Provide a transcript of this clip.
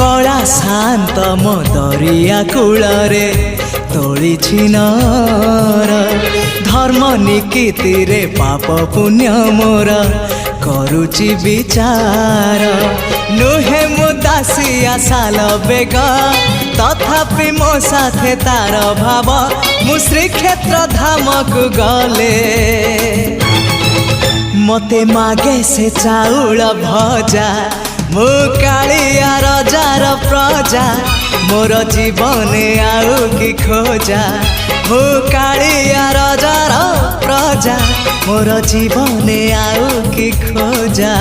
कला शांत मो दरिया कूलरे तोड़ी नर धर्म निकीति रे पाप पुण्य मोर करुची विचार नुहे मो दासिया साल बेग तथापि मो साथे तार भाव मु श्रीक्षेत्र धाम को गले मते मागे से चाउल भजा मु कालिया रजार प्रजा मोर जीवन आउ कि खोजा मु कालिया रजार प्रजा मोर जीवन आउ कि खोजा।